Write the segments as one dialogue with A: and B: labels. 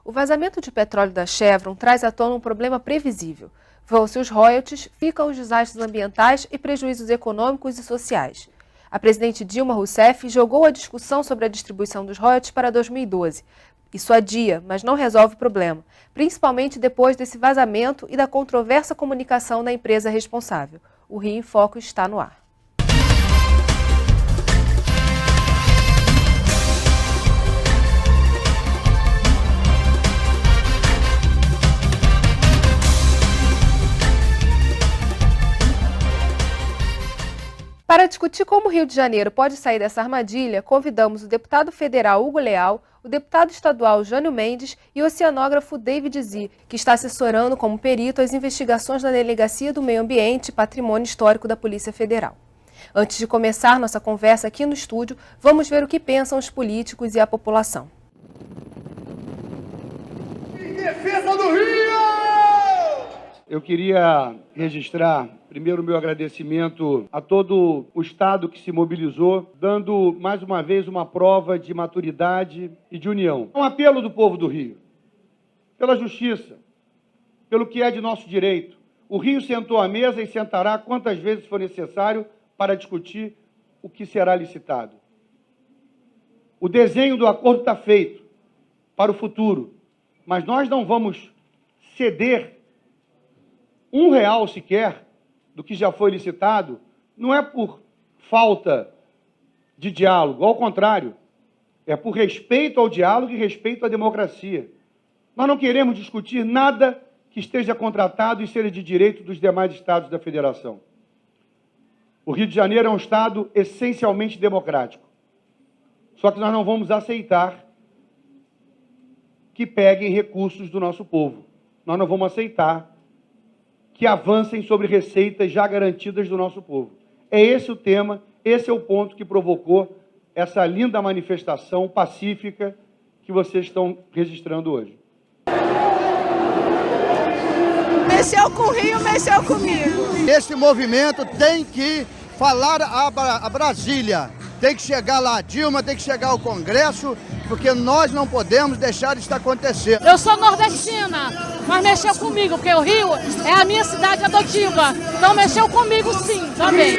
A: O vazamento de petróleo da Chevron traz à tona um problema previsível. Vão-se os royalties, ficam os desastres ambientais e prejuízos econômicos e sociais. A presidente Dilma Rousseff jogou a discussão sobre a distribuição dos royalties para 2012. Isso adia, mas não resolve o problema, principalmente depois desse vazamento e da controversa comunicação da empresa responsável. O Rio em Foco está no ar. Para discutir como o Rio de Janeiro pode sair dessa armadilha, convidamos o deputado federal Hugo Leal, o deputado estadual Jânio Mendes e o oceanógrafo David Zi, que está assessorando como perito as investigações da Delegacia do Meio Ambiente e Patrimônio Histórico da Polícia Federal. Antes de começar nossa conversa aqui no estúdio, vamos ver o que pensam os políticos e a população.
B: Em defesa do Rio! Eu queria registrar primeiro o meu agradecimento a todo o Estado que se mobilizou, dando mais uma vez uma prova de maturidade e de união. Um apelo do povo do Rio, pela justiça, pelo que é de nosso direito. O Rio sentou à mesa e sentará quantas vezes for necessário para discutir o que será licitado. O desenho do acordo está feito para o futuro, mas nós não vamos ceder R$1 sequer do que já foi licitado, não é por falta de diálogo, ao contrário, é por respeito ao diálogo e respeito à democracia. Nós não queremos discutir nada que esteja contratado e seja de direito dos demais estados da federação. O Rio de Janeiro é um estado essencialmente democrático. Só que nós não vamos aceitar que peguem recursos do nosso povo. Nós não vamos aceitar que avancem sobre receitas já garantidas do nosso povo. É esse o tema, esse é o ponto que provocou essa linda manifestação pacífica que vocês estão registrando hoje.
C: Mexeu com o Rio, mexeu comigo.
D: Esse movimento tem que falar a Brasília, tem que chegar lá a Dilma, tem que chegar ao Congresso, porque nós não podemos deixar isso acontecer.
E: Eu sou nordestina, mas mexeu comigo, porque o Rio é a minha cidade adotiva, então mexeu comigo sim, também.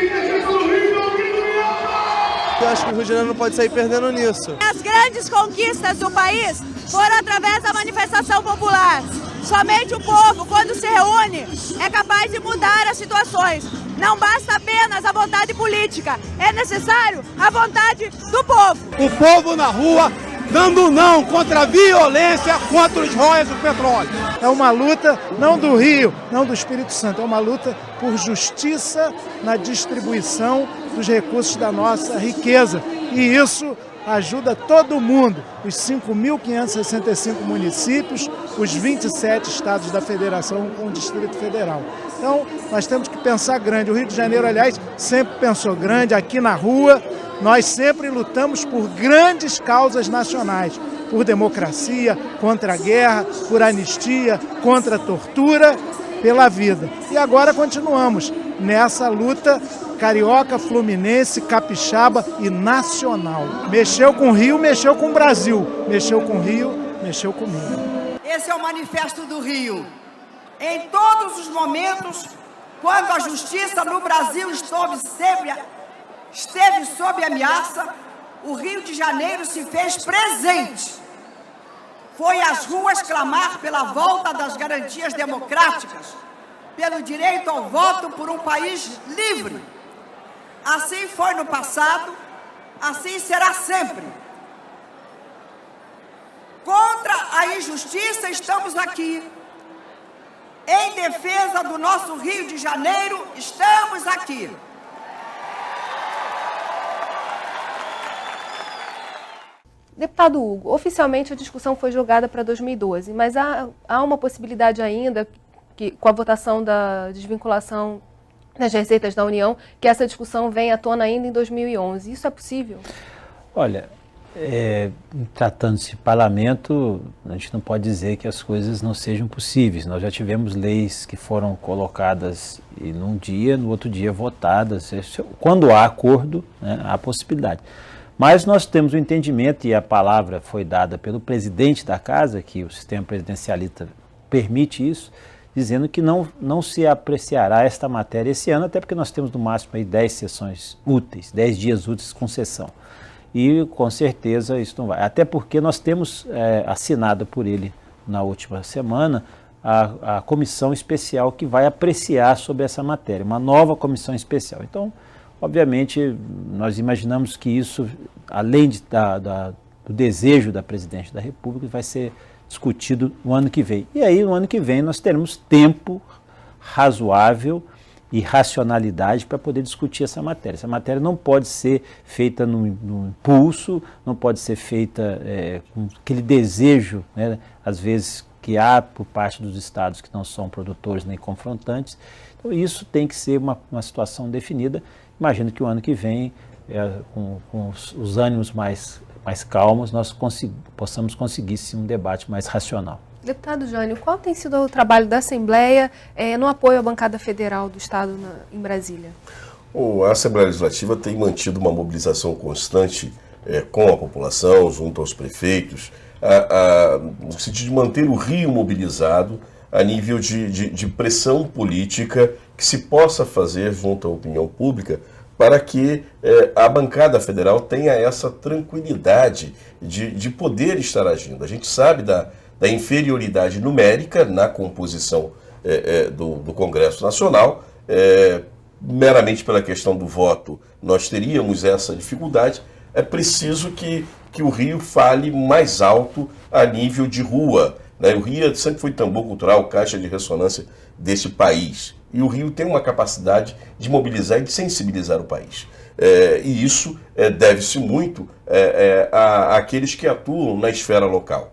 F: Eu acho que o Rio de Janeiro não pode sair perdendo nisso.
C: As grandes conquistas do país foram através da manifestação popular. Somente o povo, quando se reúne, é capaz de mudar as situações. Não basta apenas a vontade política, é necessário a vontade do povo.
G: O povo na rua dando não contra a violência, contra os royalties do petróleo.
H: É uma luta não do Rio, não do Espírito Santo, é uma luta por justiça na distribuição dos recursos da nossa riqueza. E isso ajuda todo mundo, os 5.565 municípios, os 27 estados da federação com o Distrito Federal. Então, nós temos que pensar grande. O Rio de Janeiro, aliás, sempre pensou grande. Aqui na rua, nós sempre lutamos por grandes causas nacionais, por democracia, contra a guerra, por anistia, contra a tortura, pela vida. E agora continuamos nessa luta carioca, fluminense, capixaba e nacional. Mexeu com o Rio, mexeu com o Brasil. Mexeu com o Rio, mexeu comigo.
C: Esse é o manifesto do Rio. Em todos os momentos, quando a justiça no Brasil esteve sob ameaça, o Rio de Janeiro se fez presente. Foi às ruas clamar pela volta das garantias democráticas, pelo direito ao voto por um país livre. Assim foi no passado, assim será sempre. Contra a injustiça estamos aqui. Em defesa do nosso Rio de Janeiro, estamos aqui.
A: Deputado Hugo, oficialmente a discussão foi jogada para 2012, mas há uma possibilidade ainda, que, com a votação da desvinculação das receitas da União, que essa discussão venha à tona ainda em 2011. Isso é possível?
I: Olha, tratando-se de parlamento, a gente não pode dizer que as coisas não sejam possíveis. Nós já tivemos leis que foram colocadas e num dia, no outro dia votadas. Quando há acordo, né, há possibilidade. Mas nós temos o entendimento, e a palavra foi dada pelo presidente da casa, que o sistema presidencialista permite isso, dizendo que não se apreciará esta matéria esse ano, até porque nós temos no máximo aí 10 sessões úteis, 10 dias úteis com sessão. E com certeza isso não vai. Até porque nós temos assinado por ele na última semana a comissão especial que vai apreciar sobre essa matéria, uma nova comissão especial. Então, obviamente, nós imaginamos que isso, além do desejo da Presidente da República, vai ser discutido no ano que vem. E aí, no ano que vem, nós teremos tempo razoável e racionalidade para poder discutir essa matéria. Essa matéria não pode ser feita no impulso, não pode ser feita com aquele desejo, né, às vezes, que há por parte dos estados que não são produtores nem confrontantes. Então, isso tem que ser uma situação definida. Imagino que o ano que vem, com os ânimos mais calmos, nós possamos conseguir sim, um debate mais racional.
A: Deputado Jânio, qual tem sido o trabalho da Assembleia no apoio à bancada federal do Estado em Brasília?
J: A Assembleia Legislativa tem mantido uma mobilização constante com a população, junto aos prefeitos, no sentido de manter o Rio mobilizado a nível de pressão política que se possa fazer junto à opinião pública para que a bancada federal tenha essa tranquilidade de poder estar agindo. A gente sabe da inferioridade numérica na composição do Congresso Nacional, meramente pela questão do voto nós teríamos essa dificuldade. É preciso que o Rio fale mais alto a nível de rua, né? O Rio sempre foi tambor cultural, caixa de ressonância deste país. E o Rio tem uma capacidade de mobilizar e de sensibilizar o país. E isso deve-se muito àqueles que atuam na esfera local.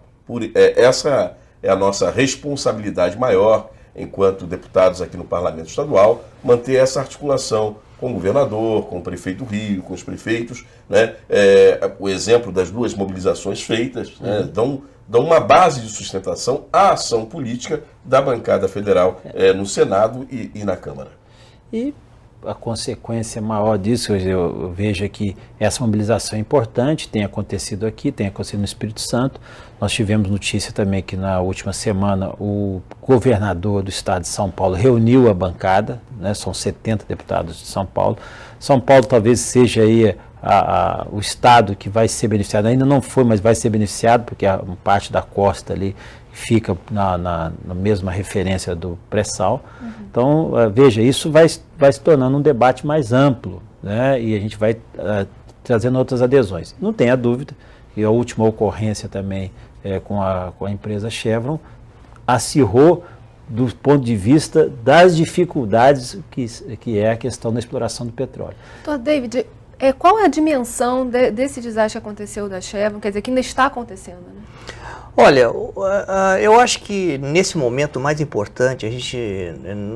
J: Essa é a nossa responsabilidade maior, enquanto deputados aqui no Parlamento Estadual, manter essa articulação com o governador, com o prefeito do Rio, com os prefeitos, né? O exemplo das duas mobilizações feitas, né? dão uma base de sustentação à ação política da bancada federal no Senado e na Câmara.
I: E a consequência maior disso, eu vejo que essa mobilização é importante, tem acontecido aqui, tem acontecido no Espírito Santo. Nós tivemos notícia também que na última semana o governador do estado de São Paulo reuniu a bancada, né, são 70 deputados de São Paulo. São Paulo talvez seja aí o estado que vai ser beneficiado, ainda não foi, mas vai ser beneficiado, porque a parte da costa ali fica na mesma referência do pré-sal. Então, veja, isso vai se tornando um debate mais amplo, né? E a gente vai trazendo outras adesões. Não tenha dúvida que a última ocorrência também com a empresa Chevron acirrou do ponto de vista das dificuldades que é a questão da exploração do petróleo.
A: Doutor David, qual é a dimensão desse desastre que aconteceu da Chevron, quer dizer, que ainda está acontecendo, né?
K: Olha, eu acho que nesse momento o mais importante, a gente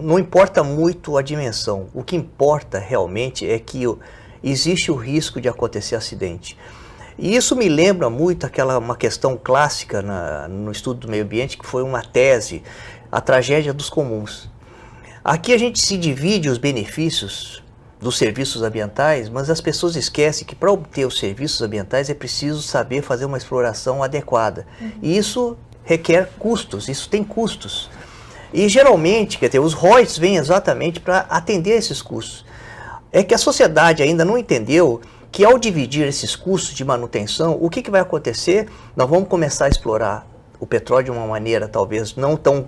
K: não importa muito a dimensão. O que importa realmente é que existe o risco de acontecer acidente. E isso me lembra muito uma questão clássica no estudo do meio ambiente, que foi uma tese, a tragédia dos comuns. Aqui a gente se divide os benefícios dos serviços ambientais, mas as pessoas esquecem que para obter os serviços ambientais é preciso saber fazer uma exploração adequada. E isso requer custos, isso tem custos. E geralmente, quer dizer, os royalties vêm exatamente para atender esses custos. É que a sociedade ainda não entendeu que ao dividir esses custos de manutenção, o que vai acontecer? Nós vamos começar a explorar o petróleo de uma maneira talvez não tão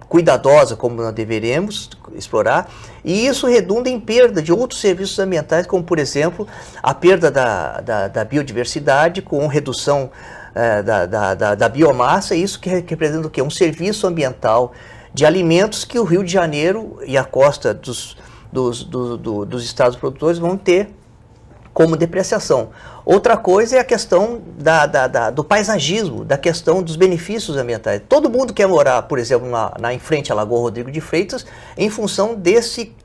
K: cuidadosa como nós deveríamos explorar, e isso redunda em perda de outros serviços ambientais, como por exemplo a perda da biodiversidade com redução da biomassa, isso que representa o quê? Um serviço ambiental de alimentos que o Rio de Janeiro e a costa dos estados produtores vão ter como depreciação. Outra coisa é a questão do paisagismo, da questão dos benefícios ambientais. Todo mundo quer morar, por exemplo, em frente à Lagoa Rodrigo de Freitas, em função desse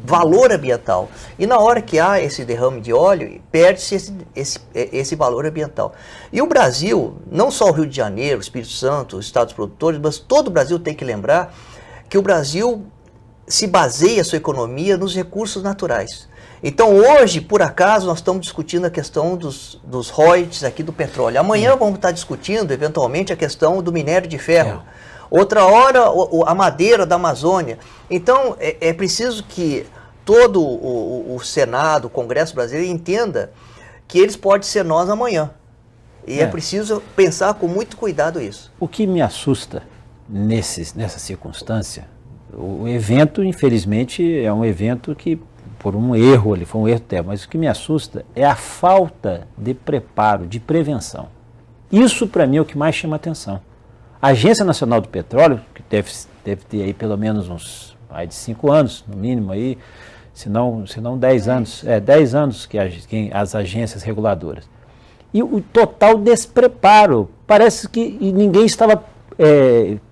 K: valor ambiental. E na hora que há esse derrame de óleo, perde-se esse valor ambiental. E o Brasil, não só o Rio de Janeiro, o Espírito Santo, os estados produtores, mas todo o Brasil tem que lembrar que o Brasil se baseia a sua economia nos recursos naturais. Então hoje, por acaso, nós estamos discutindo a questão dos royalties aqui do petróleo. Amanhã vamos estar discutindo, eventualmente, a questão do minério de ferro. Outra hora, a madeira da Amazônia. Então, é preciso que todo o Senado, o Congresso brasileiro, entenda que eles podem ser nós amanhã. E é preciso pensar com muito cuidado isso.
I: O que me assusta nessa circunstância, o evento, infelizmente, é um evento que, por um erro ali, foi um erro até, mas o que me assusta é a falta de preparo, de prevenção. Isso, para mim, é o que mais chama atenção. A Agência Nacional do Petróleo, que deve ter aí pelo menos uns mais de 5 anos, no mínimo aí, se não 10 anos, 10 anos que as agências reguladoras. E o total despreparo, parece que ninguém estava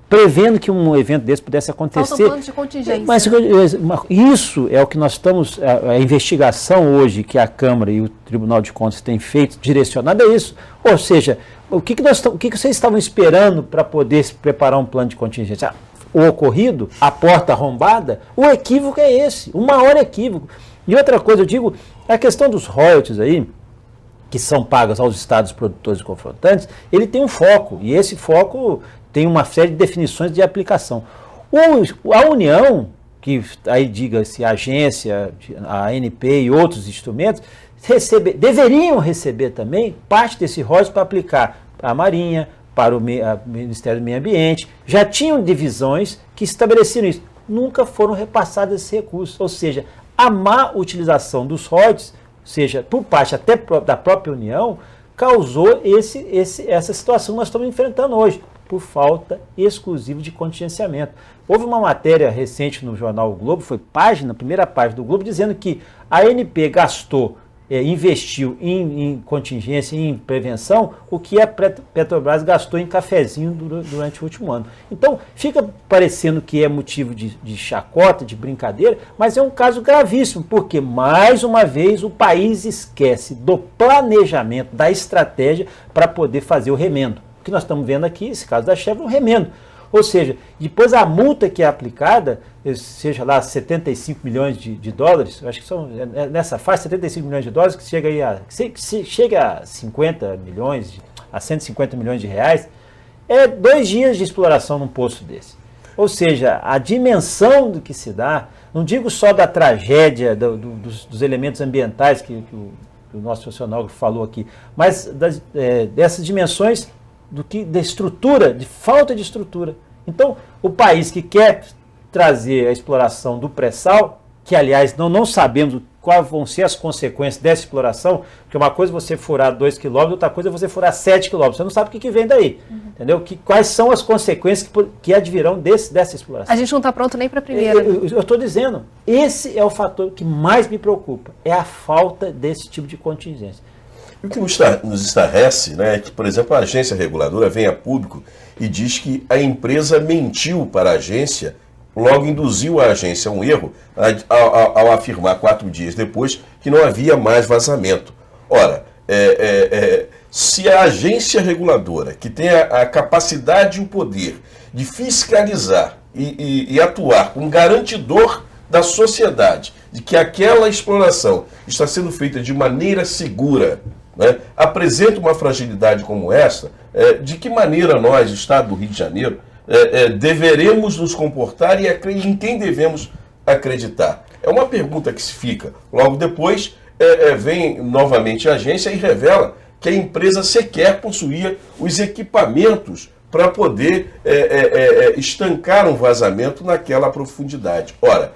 I: prevendo que um evento desse pudesse acontecer.
A: Faltam planos de contingência.
I: Mas isso é o que nós estamos, a investigação hoje que a Câmara e o Tribunal de Contas têm feito, direcionada é isso. Ou seja, o que vocês estavam esperando para poder se preparar um plano de contingência? O ocorrido, a porta arrombada, o equívoco é esse, o maior equívoco. E outra coisa, eu digo, a questão dos royalties aí, que são pagas aos estados produtores e confrontantes, ele tem um foco, e esse foco tem uma série de definições de aplicação. A União, que aí diga-se a agência, a ANP e outros instrumentos, deveriam receber também parte desse royalties para aplicar para a Marinha, para o Ministério do Meio Ambiente. Já tinham divisões que estabeleceram isso. Nunca foram repassados esses recursos. Ou seja, a má utilização dos royalties, seja por parte até da própria União, causou essa situação que nós estamos enfrentando hoje, por falta exclusiva de contingenciamento. Houve uma matéria recente no jornal O Globo, foi primeira página do Globo, dizendo que a ANP investiu em contingência, em prevenção, o que a Petrobras gastou em cafezinho durante o último ano. Então, fica parecendo que é motivo de chacota, de brincadeira, mas é um caso gravíssimo, porque, mais uma vez, o país esquece do planejamento, da estratégia para poder fazer o remendo. O que nós estamos vendo aqui, esse caso da Chevron, é um remendo. Ou seja, depois a multa que é aplicada, seja lá 75 milhões de dólares, eu acho que são nessa faixa, 75 milhões de dólares, que chega aí chega a 50 milhões, a 150 milhões de reais, é 2 dias de exploração num poço desse. Ou seja, a dimensão do que se dá, não digo só da tragédia, dos elementos ambientais que o nosso oceanógrafo falou aqui, mas dessas dimensões da estrutura, de falta de estrutura. Então, o país que quer trazer a exploração do pré-sal, que aliás não sabemos quais vão ser as consequências dessa exploração, porque uma coisa é você furar 2 km, outra coisa é você furar 7 km, você não sabe o que vem daí, entendeu? Quais são as consequências que advirão dessa exploração.
A: A gente não está pronto nem para a primeira.
I: Eu estou dizendo, esse é o fator que mais me preocupa, é a falta desse tipo de contingência.
J: O que nos estarrece, né, é que, por exemplo, a agência reguladora vem a público e diz que a empresa mentiu para a agência, logo induziu a agência a um erro ao afirmar 4 dias depois que não havia mais vazamento. Ora, se a agência reguladora, que tem a capacidade e o poder de fiscalizar e atuar como garantidor da sociedade, de que aquela exploração está sendo feita de maneira segura, né, apresenta uma fragilidade como essa, de que maneira nós, Estado do Rio de Janeiro, deveremos nos comportar e em quem devemos acreditar? É uma pergunta que se fica. Logo depois, vem novamente a agência e revela que a empresa sequer possuía os equipamentos para poder estancar um vazamento naquela profundidade. Ora,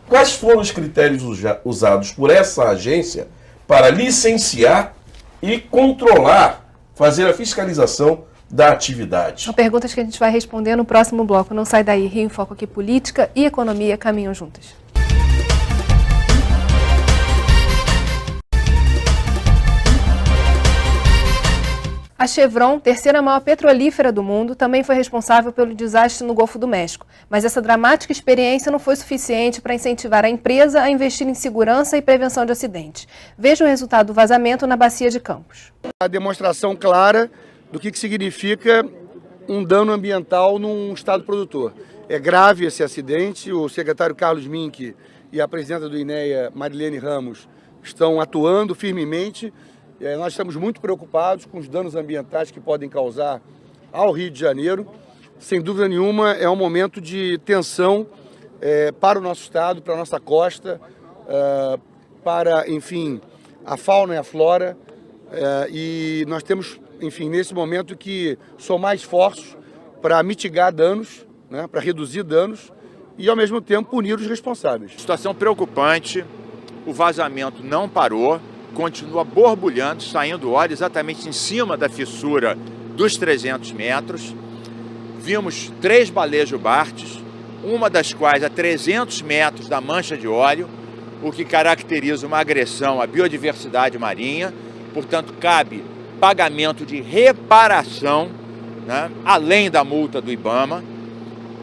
J: quais foram os critérios usados por essa agência para licenciar e controlar, fazer a fiscalização da atividade?
A: São perguntas que a gente vai responder no próximo bloco. Não sai daí. Rio em Foco aqui, política e economia caminham juntas. A Chevron, terceira maior petrolífera do mundo, também foi responsável pelo desastre no Golfo do México. Mas essa dramática experiência não foi suficiente para incentivar a empresa a investir em segurança e prevenção de acidentes. Veja o resultado do vazamento na Bacia de Campos.
B: A demonstração clara do que significa um dano ambiental num estado produtor. É grave esse acidente, o secretário Carlos Mink e a presidenta do INEA, Marilene Ramos, estão atuando firmemente. Nós estamos muito preocupados com os danos ambientais que podem causar ao Rio de Janeiro. Sem dúvida nenhuma, é um momento de tensão para o nosso estado, para a nossa costa, para, enfim, a fauna e a flora. E nós temos, enfim, nesse momento que somar esforços para mitigar danos, né, para reduzir danos e, ao mesmo tempo, punir os responsáveis.
L: Situação preocupante, o vazamento não parou, continua borbulhando, saindo óleo exatamente em cima da fissura dos 300 metros. Vimos 3 baleias jubartes, uma das quais a 300 metros da mancha de óleo, o que caracteriza uma agressão à biodiversidade marinha. Portanto, cabe pagamento de reparação, né, além da multa do IBAMA.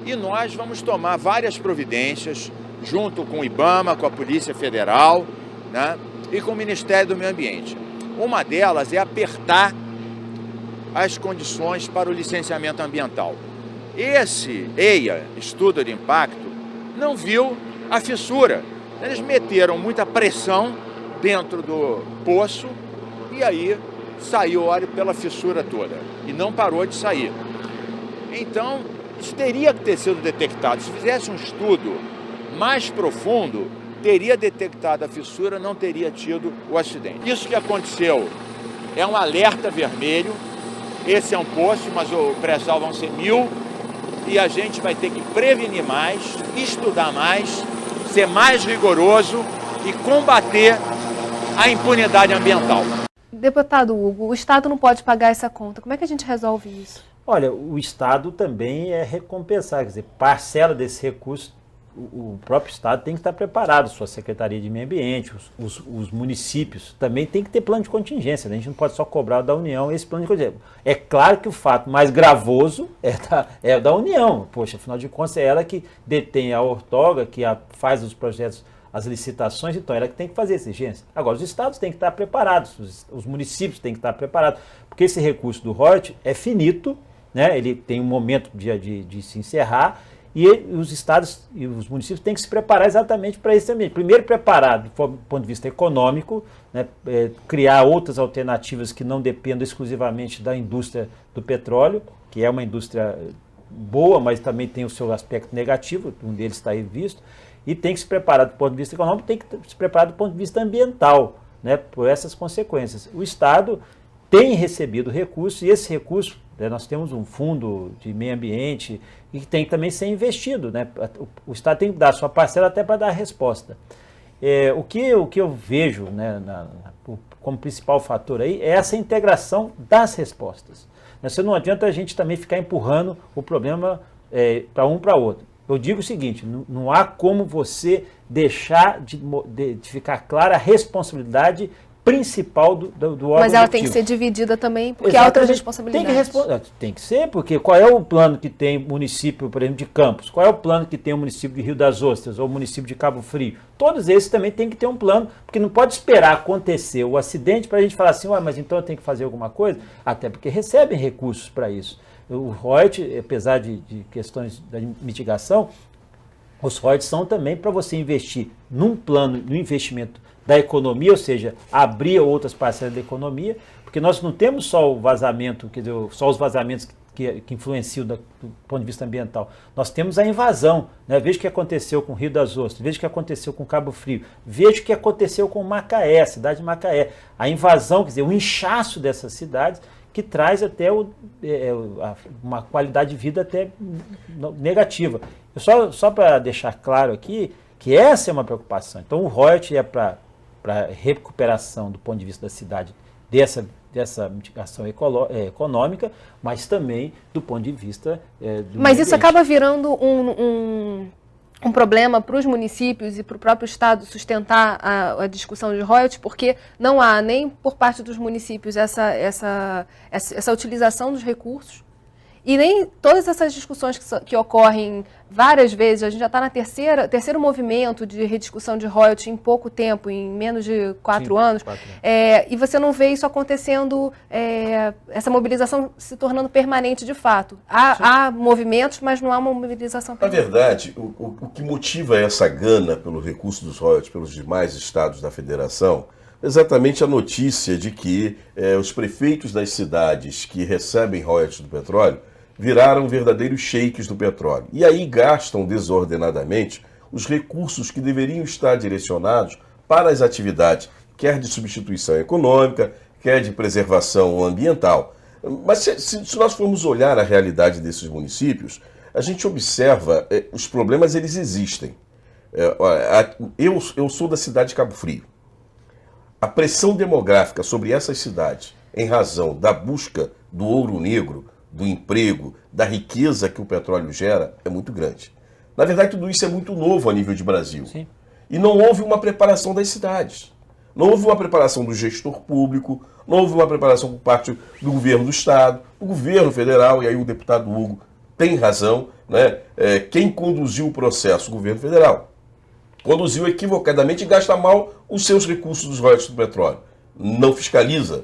L: E nós vamos tomar várias providências, junto com o IBAMA, com a Polícia Federal, né, e com o Ministério do Meio Ambiente. Uma delas é apertar as condições para o licenciamento ambiental. Esse EIA, Estudo de Impacto, não viu a fissura. Eles meteram muita pressão dentro do poço e aí saiu óleo pela fissura toda e não parou de sair. Então, isso teria que ter sido detectado. Se fizesse um estudo mais profundo, teria detectado a fissura, não teria tido o acidente. Isso que aconteceu é um alerta vermelho. Esse é um poço, mas o pré-sal vão ser 1000 e a gente vai ter que prevenir mais, estudar mais, ser mais rigoroso e combater a impunidade ambiental.
A: Deputado Hugo, o Estado não pode pagar essa conta. Como é que a gente resolve isso?
I: Olha, o Estado também é recompensar, quer dizer, parcela desse recurso, o próprio Estado tem que estar preparado, sua Secretaria de Meio Ambiente, os municípios também tem que ter plano de contingência, né? A gente não pode só cobrar da União esse plano de contingência. É claro que o fato mais gravoso é da União, poxa, afinal de contas é ela que detém a outorga, que faz os projetos, as licitações, então ela que tem que fazer exigência. Agora, os estados têm que estar preparados, os municípios têm que estar preparados, porque esse recurso do royalties é finito, né? Ele tem um momento de se encerrar, e os estados e os municípios têm que se preparar exatamente para esse ambiente. Primeiro, preparar do ponto de vista econômico, né? Criar outras alternativas que não dependam exclusivamente da indústria do petróleo, que é uma indústria boa, mas também tem o seu aspecto negativo, um deles está aí visto, e tem que se preparar do ponto de vista econômico, tem que se preparar do ponto de vista ambiental, né? Por essas consequências. O Estado tem recebido recursos, e esse recurso, nós temos um fundo de meio ambiente e que tem que também ser investido, né? O Estado tem que dar a sua parcela até para dar a resposta. O que eu vejo, né, como principal fator aí é essa integração das respostas. Não adianta a gente também ficar empurrando o problema para um para outro. Eu digo o seguinte, não há como você deixar de ficar clara a responsabilidade principal do órgão.
A: Mas ela
I: executivo.
A: tem que ser dividida também, porque
I: Exatamente.
A: há outras responsabilidades.
I: Tem que ser, porque qual é o plano que tem o município, por exemplo, de Campos? Qual é o plano que tem o município de Rio das Ostras ou o município de Cabo Frio? Todos esses também tem que ter um plano, porque não pode esperar acontecer o acidente para a gente falar assim, mas então eu tenho que fazer alguma coisa, até porque recebem recursos para isso. O royalties, apesar de questões da mitigação, os royalties são também para você investir num plano, no investimento da economia, ou seja, abrir outras parcelas da economia, porque nós não temos só o vazamento, quer dizer, só os vazamentos que influenciam do ponto de vista ambiental. Nós temos a invasão, né? Veja o que aconteceu com o Rio das Ostras, veja o que aconteceu com Cabo Frio, veja o que aconteceu com Macaé, a cidade de Macaé. A invasão, quer dizer, o inchaço dessas cidades, que traz até uma qualidade de vida até negativa. Só para deixar claro aqui, que essa é uma preocupação. Então o royalties é para recuperação do ponto de vista da cidade dessa mitigação econômica, mas também do ponto de vista do
A: Mas
I: meio
A: isso
I: ambiente.
A: acaba virando um problema para os municípios e para o próprio Estado sustentar a discussão de royalties, porque não há nem por parte dos municípios essa utilização dos recursos E nem todas essas discussões que ocorrem várias vezes, a gente já está na terceiro movimento de rediscussão de royalties em pouco tempo, em menos de 4 anos, e você não vê isso acontecendo, essa mobilização se tornando permanente de fato. Há movimentos, mas não há uma mobilização permanente.
J: Na verdade, o que motiva essa gana pelo recurso dos royalties pelos demais estados da federação é exatamente a notícia de que os prefeitos das cidades que recebem royalties do petróleo viraram verdadeiros sheiks do petróleo. E aí gastam desordenadamente os recursos que deveriam estar direcionados para as atividades, quer de substituição econômica, quer de preservação ambiental. Mas se nós formos olhar a realidade desses municípios, a gente observa, os problemas eles existem. Eu sou da cidade de Cabo Frio. A pressão demográfica sobre essas cidades, em razão da busca do ouro negro, do emprego, da riqueza que o petróleo gera, é muito grande. Na verdade, tudo isso é muito novo a nível de Brasil.
I: Sim.
J: E não houve uma preparação das cidades. Não houve uma preparação do gestor público, não houve uma preparação por parte do governo do Estado, do governo federal, e aí o deputado Hugo tem razão, né? Quem conduziu o processo? O governo federal. Conduziu equivocadamente e gasta mal os seus recursos dos royalties do petróleo. Não fiscaliza.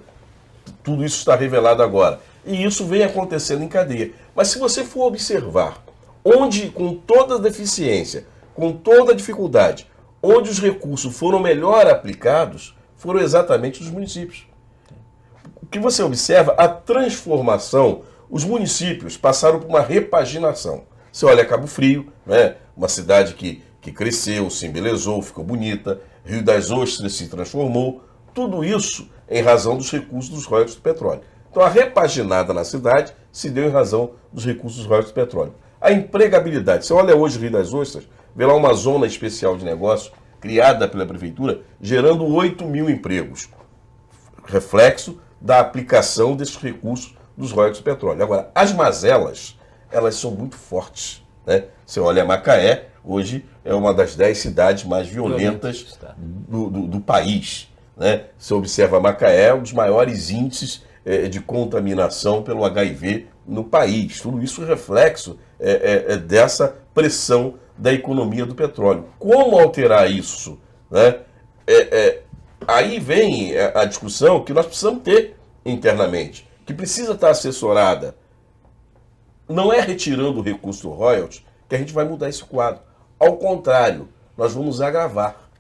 J: Tudo isso está revelado agora. E isso vem acontecendo em cadeia. Mas se você for observar onde, com toda a deficiência, com toda a dificuldade, onde os recursos foram melhor aplicados, foram exatamente os municípios. O que você observa, a transformação, os municípios passaram por uma repaginação. Você olha Cabo Frio, né, uma cidade que cresceu, se embelezou, ficou bonita, Rio das Ostras se transformou, tudo isso em razão dos recursos dos royalties do petróleo. Então a repaginada na cidade se deu em razão dos recursos dos royalties do petróleo. A empregabilidade, você olha hoje Rio das Ostras, vê lá uma zona especial de negócio criada pela prefeitura, gerando 8 mil empregos. Reflexo da aplicação desses recursos dos royalties do petróleo. Agora, as mazelas, elas são muito fortes, né? Você olha Macaé, hoje é uma das 10 cidades mais violentas do país, né? Você observa Macaé, um dos maiores índices de contaminação pelo HIV no país. Tudo isso é reflexo dessa pressão da economia do petróleo. Como alterar isso, né? Aí vem a discussão que nós precisamos ter internamente, que precisa estar assessorada. Não é retirando o recurso do royalties que a gente vai mudar esse quadro. Ao contrário, nós vamos agravar.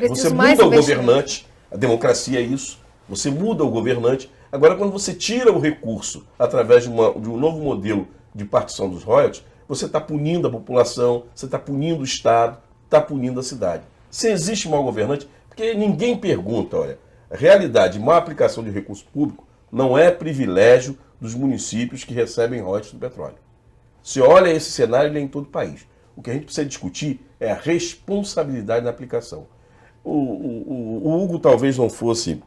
J: Você muda o governante, a democracia é isso, você muda o governante. Agora, quando você tira o recurso através de um novo modelo de partição dos royalties, você está punindo a população, você está punindo o Estado, está punindo a cidade. Se existe mau governante, porque ninguém pergunta, olha, a realidade, má aplicação de recurso público não é privilégio dos municípios que recebem royalties do petróleo. Se olha esse cenário, ele é em todo o país. O que a gente precisa discutir é a responsabilidade na aplicação. O Hugo talvez não fosse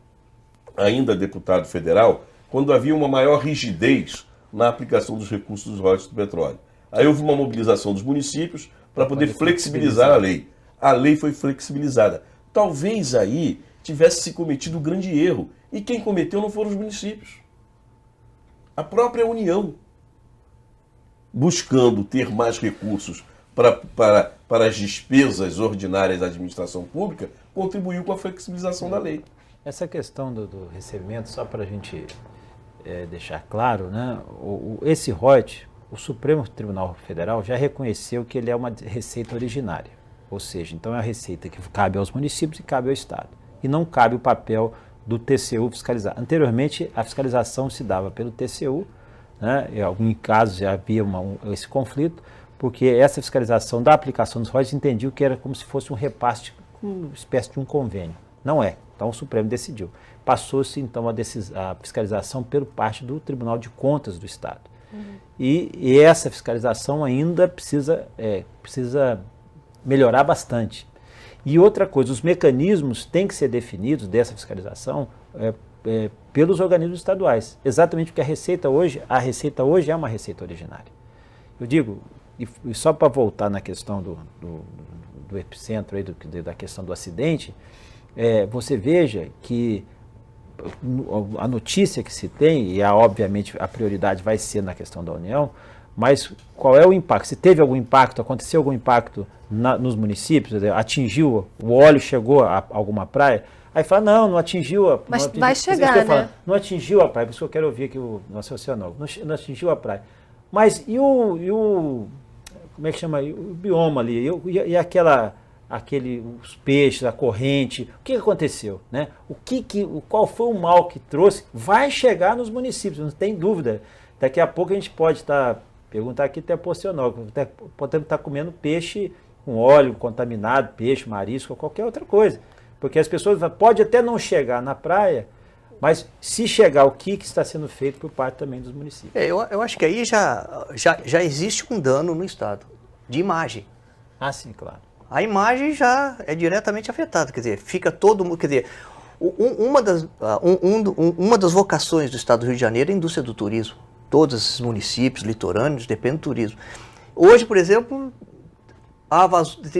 J: ainda deputado federal quando havia uma maior rigidez na aplicação dos recursos dos royalties do petróleo. Aí houve uma mobilização dos municípios para poder flexibilizar a lei. A lei foi flexibilizada. Talvez aí tivesse se cometido um grande erro. E quem cometeu não foram os municípios. A própria União, buscando ter mais recursos para as despesas ordinárias da administração pública, contribuiu com a flexibilização da lei.
I: Essa questão do recebimento, só para a gente deixar claro, né? Esse royalties, o Supremo Tribunal Federal já reconheceu que ele é uma receita originária. Ou seja, então é a receita que cabe aos municípios e cabe ao Estado. E não cabe o papel do TCU fiscalizar. Anteriormente, a fiscalização se dava pelo TCU, né? Em alguns casos já havia esse conflito, porque essa fiscalização da aplicação dos royalties entendiam que era como se fosse um repasse, uma espécie de um convênio. Não é. Então o Supremo decidiu. Passou-se então a fiscalização por parte do Tribunal de Contas do Estado. E essa fiscalização ainda precisa melhorar bastante. E outra coisa, os mecanismos têm que ser definidos dessa fiscalização pelos organismos estaduais. Exatamente porque a receita hoje é uma receita originária. Eu digo, e só para voltar na questão do epicentro, aí, da questão do acidente, você veja que a notícia que se tem, e obviamente a prioridade vai ser na questão da União, mas qual é o impacto? Se teve algum impacto, aconteceu algum impacto nos municípios, atingiu, o óleo chegou a alguma praia? Aí fala, não atingiu a praia.
A: Mas vai chegar, né?
I: Não atingiu a praia, por isso que eu quero ouvir aqui o nosso oceanólogo. Não atingiu a praia. Mas e o como é que chama? O bioma ali, e os peixes, a corrente, o que aconteceu? Né? Qual foi o mal que trouxe? Vai chegar nos municípios, não tem dúvida. Daqui a pouco a gente pode perguntar aqui até para o oceanólogo, podemos estar comendo peixe com óleo contaminado, peixe, marisco, ou qualquer outra coisa. Porque as pessoas podem até não chegar na praia, mas se chegar, o que está sendo feito por parte também dos municípios?
K: Eu acho que aí já existe um dano no Estado, de imagem.
I: Ah, sim, claro.
K: A imagem já é diretamente afetada, quer dizer, fica todo mundo, quer dizer, uma das vocações do Estado do Rio de Janeiro é a indústria do turismo. Todos esses municípios litorâneos dependem do turismo. Hoje, por exemplo,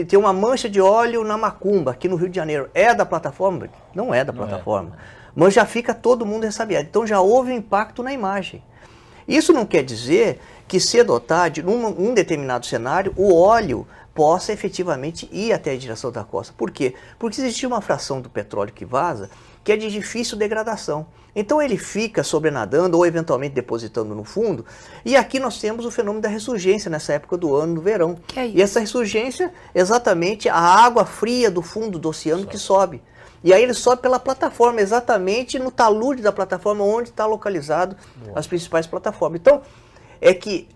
K: tem uma mancha de óleo na Macumba, aqui no Rio de Janeiro. É da plataforma? Não é da plataforma. Mas já fica todo mundo ressabiado. Então já houve um impacto na imagem. Isso não quer dizer que cedo ou tarde, num determinado cenário, o óleo possa efetivamente ir até a direção da costa. Por quê? Porque existe uma fração do petróleo que vaza que é de difícil degradação. Então ele fica sobrenadando ou eventualmente depositando no fundo. E aqui nós temos o fenômeno da ressurgência nessa época do ano, no verão. E essa ressurgência, exatamente a água fria do fundo do oceano que sobe. E aí ele sobe pela plataforma, exatamente no talude da plataforma onde está localizado as principais plataformas. Então, é que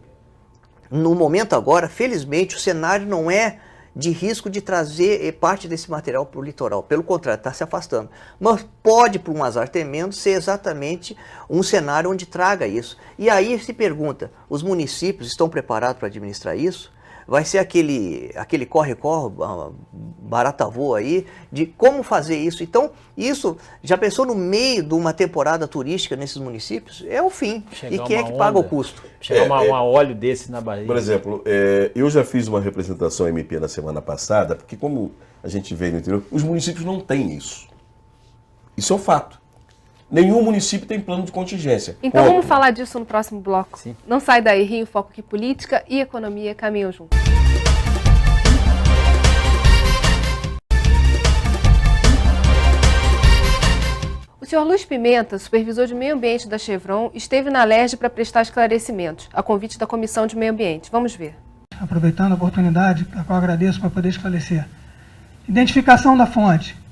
K: no momento agora, felizmente, o cenário não é de risco de trazer parte desse material para o litoral. Pelo contrário, está se afastando. Mas pode, por um azar tremendo, ser exatamente um cenário onde traga isso. E aí se pergunta, os municípios estão preparados para administrar isso? Vai ser aquele corre-corre, barata voa aí, de como fazer isso. Então, isso, já pensou no meio de uma temporada turística nesses municípios? É o fim. E quem é que paga o custo?
I: Chegar um óleo desse na Bahia.
J: Por exemplo, eu já fiz uma representação MP na semana passada, porque como a gente vê no interior, os municípios não têm isso. Isso é um fato. Nenhum município tem plano de contingência.
A: Então vamos falar disso no próximo bloco. Sim. Não sai daí, Rio, foco que política e economia caminham juntos. O senhor Luiz Pimenta, supervisor de meio ambiente da Chevron, esteve na Alerj para prestar esclarecimentos, a convite da Comissão de Meio Ambiente. Vamos ver.
M: Aproveitando a oportunidade, a qual agradeço para poder esclarecer. Identificação da fonte.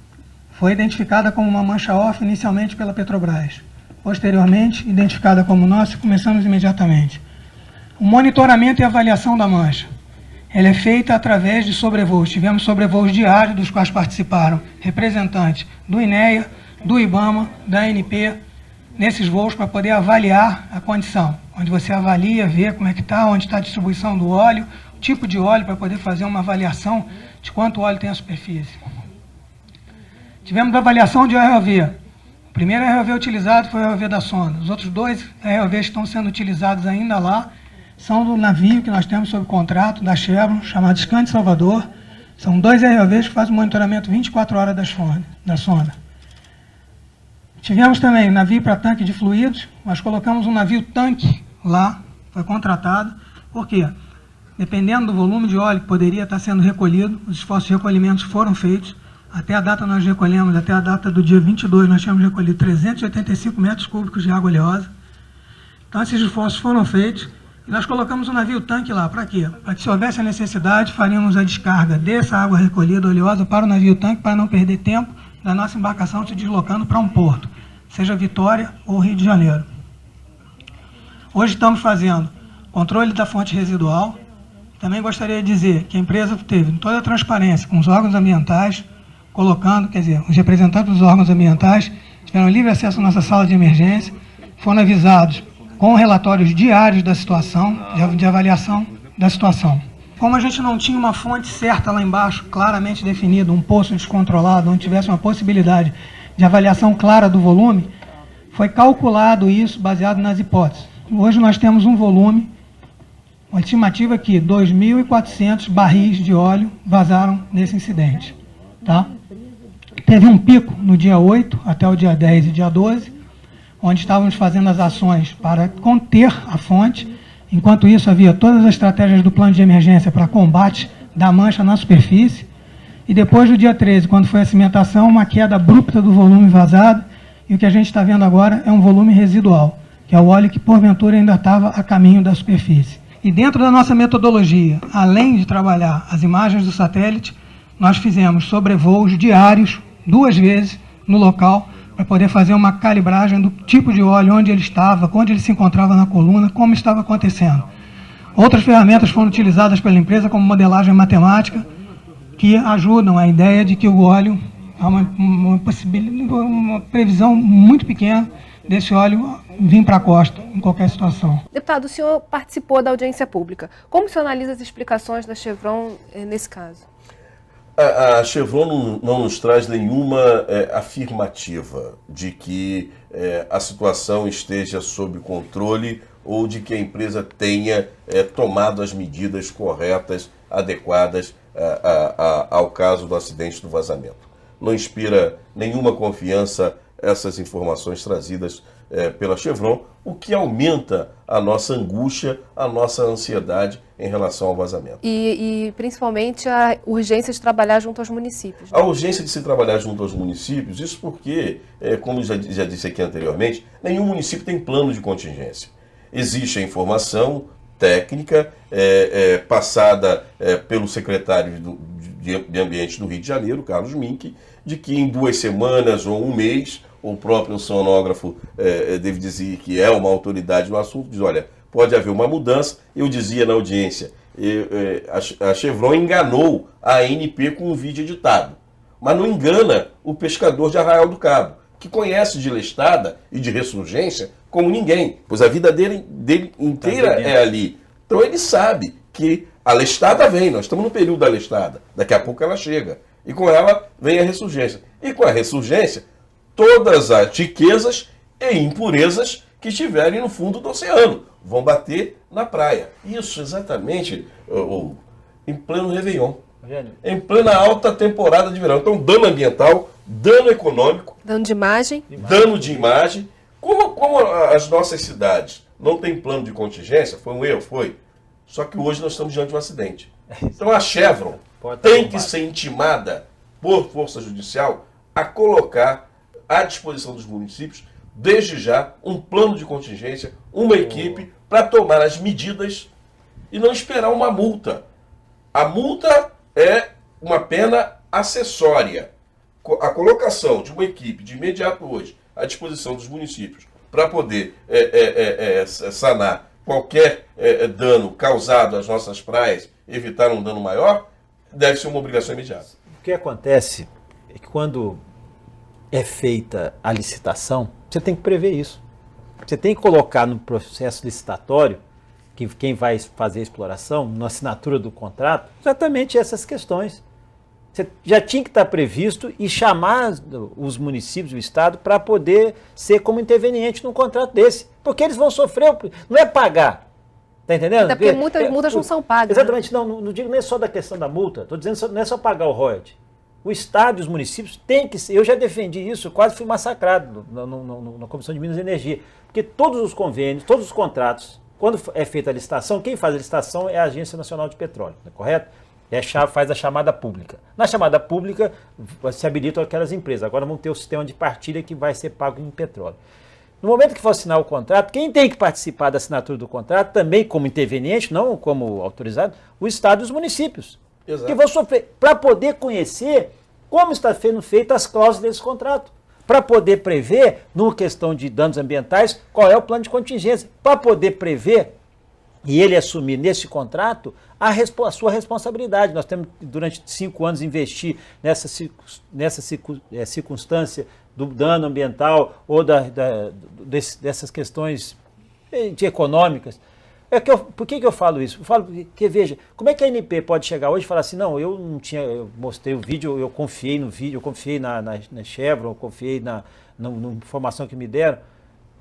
M: Foi identificada como uma mancha off inicialmente pela Petrobras. Posteriormente, identificada como nossa, começamos imediatamente. O monitoramento e avaliação da mancha. Ela é feita através de sobrevoos. Tivemos sobrevoos diários, dos quais participaram representantes do INEA, do IBAMA, da ANP, nesses voos para poder avaliar a condição. Onde você avalia, vê como é que está, onde está a distribuição do óleo, o tipo de óleo, para poder fazer uma avaliação de quanto óleo tem a superfície. Tivemos a avaliação de ROV. O primeiro ROV utilizado foi o ROV da sonda. Os outros dois ROVs que estão sendo utilizados ainda lá são do navio que nós temos sob contrato da Chevron, chamado Scandi Salvador. São dois ROVs que fazem o monitoramento 24 horas da sonda. Tivemos também o navio para tanque de fluidos. Nós colocamos um navio tanque lá, foi contratado. Por quê? Dependendo do volume de óleo que poderia estar sendo recolhido, os esforços de recolhimento foram feitos. Até a data nós recolhemos, até a data do dia 22, nós tínhamos recolhido 385 metros cúbicos de água oleosa. Então esses esforços foram feitos e nós colocamos um navio-tanque lá. Para quê? Para que se houvesse a necessidade, faríamos a descarga dessa água recolhida oleosa para o navio-tanque, para não perder tempo da nossa embarcação se deslocando para um porto, seja Vitória ou Rio de Janeiro. Hoje estamos fazendo controle da fonte residual. Também gostaria de dizer que a empresa teve toda a transparência com os órgãos ambientais, colocando, quer dizer, os representantes dos órgãos ambientais tiveram livre acesso à nossa sala de emergência, foram avisados com relatórios diários da situação, de avaliação da situação. Como a gente não tinha uma fonte certa lá embaixo, claramente definida, um poço descontrolado, onde tivesse uma possibilidade de avaliação clara do volume, foi calculado isso baseado nas hipóteses. Hoje nós temos um volume, uma estimativa que 2.400 barris de óleo vazaram nesse incidente. Tá? teve um pico no dia 8 até o dia 10 e dia 12, onde estávamos fazendo as ações para conter a fonte. Enquanto isso, havia todas as estratégias do plano de emergência para combate da mancha na superfície. E depois do dia 13, quando foi a cimentação, uma queda abrupta do volume vazado. E o que a gente está vendo agora é um volume residual, que é o óleo que, porventura, ainda estava a caminho da superfície. E dentro da nossa metodologia, além de trabalhar as imagens do satélite, nós fizemos sobrevoos diários, 2 vezes, no local, para poder fazer uma calibragem do tipo de óleo, onde ele estava, onde ele se encontrava na coluna, como estava acontecendo. Outras ferramentas foram utilizadas pela empresa, como modelagem matemática, que ajudam a ideia de que o óleo, há uma previsão muito pequena desse óleo vir para a costa, em qualquer situação.
A: Deputado, o senhor participou da audiência pública. Como o senhor analisa as explicações da Chevron nesse caso?
J: A Chevron não nos traz nenhuma afirmativa de que a situação esteja sob controle ou de que a empresa tenha tomado as medidas corretas, adequadas ao caso do acidente do vazamento. Não inspira nenhuma confiança essas informações trazidas pela Chevron, o que aumenta a nossa angústia, a nossa ansiedade em relação ao vazamento.
A: E principalmente a urgência de trabalhar junto aos municípios. Né?
J: A urgência de se trabalhar junto aos municípios, isso porque, como já disse aqui anteriormente, nenhum município tem plano de contingência. Existe a informação técnica passada pelo secretário de Ambiente do Rio de Janeiro, Carlos Mink, de que em 2 semanas ou 1 mês, o próprio oceanógrafo deve dizer que é uma autoridade no assunto, diz, olha, pode haver uma mudança. Eu dizia na audiência, a Chevron enganou a ANP com um vídeo editado, mas não engana o pescador de Arraial do Cabo, que conhece de lestada e de ressurgência como ninguém, pois a vida dele inteira é ali. Então ele sabe que a lestada vem, nós estamos no período da lestada, daqui a pouco ela chega, e com ela vem a ressurgência. E com a ressurgência, todas as riquezas e impurezas que estiverem no fundo do oceano vão bater na praia. Isso exatamente em pleno Réveillon, em plena alta temporada de verão. Então, dano ambiental, dano econômico,
A: dano de imagem.
J: Dano de imagem. Como as nossas cidades não têm plano de contingência, foi um erro, foi. Só que hoje nós estamos diante de um acidente. Então a Chevron tem que ser intimada por força judicial a colocar à disposição dos municípios, desde já, um plano de contingência, uma equipe para tomar as medidas e não esperar uma multa. A multa é uma pena acessória. A colocação de uma equipe de imediato hoje à disposição dos municípios para poder sanar qualquer dano causado às nossas praias, evitar um dano maior, deve ser uma obrigação imediata.
I: O que acontece é que quando é feita a licitação, você tem que prever isso. Você tem que colocar no processo licitatório, que quem vai fazer a exploração, na assinatura do contrato, exatamente essas questões. Você já tinha que estar previsto e chamar os municípios, o Estado, para poder ser como interveniente num contrato desse. Porque eles vão sofrer, não é pagar. Está entendendo?
A: Até porque muitas multas não são pagas.
I: Exatamente,
A: né?
I: não digo nem só da questão da multa, estou dizendo não é só pagar o royalty. O Estado e os municípios têm que ser, eu já defendi isso, quase fui massacrado na Comissão de Minas e Energia, porque todos os convênios, todos os contratos, quando é feita a licitação, quem faz a licitação é a Agência Nacional de Petróleo, não é correto? Faz a chamada pública. Na chamada pública se habilitam aquelas empresas. Agora vamos ter o sistema de partilha que vai ser pago em petróleo. No momento que for assinar o contrato, quem tem que participar da assinatura do contrato, também como interveniente, não como autorizado, o Estado e os municípios. Exato. Que vão sofrer, para poder conhecer como está sendo feita as cláusulas desse contrato. Para poder prever, numa questão de danos ambientais, qual é o plano de contingência. Para poder prever e ele assumir nesse contrato a sua responsabilidade. Nós temos, durante 5 anos, investir nessa circunstância do dano ambiental ou dessas questões econômicas. Por que eu falo isso? Eu falo porque, veja, como é que a ANP pode chegar hoje e falar assim, não, eu não tinha, eu mostrei o vídeo, eu confiei no vídeo, eu confiei na Chevron, eu confiei na informação que me deram.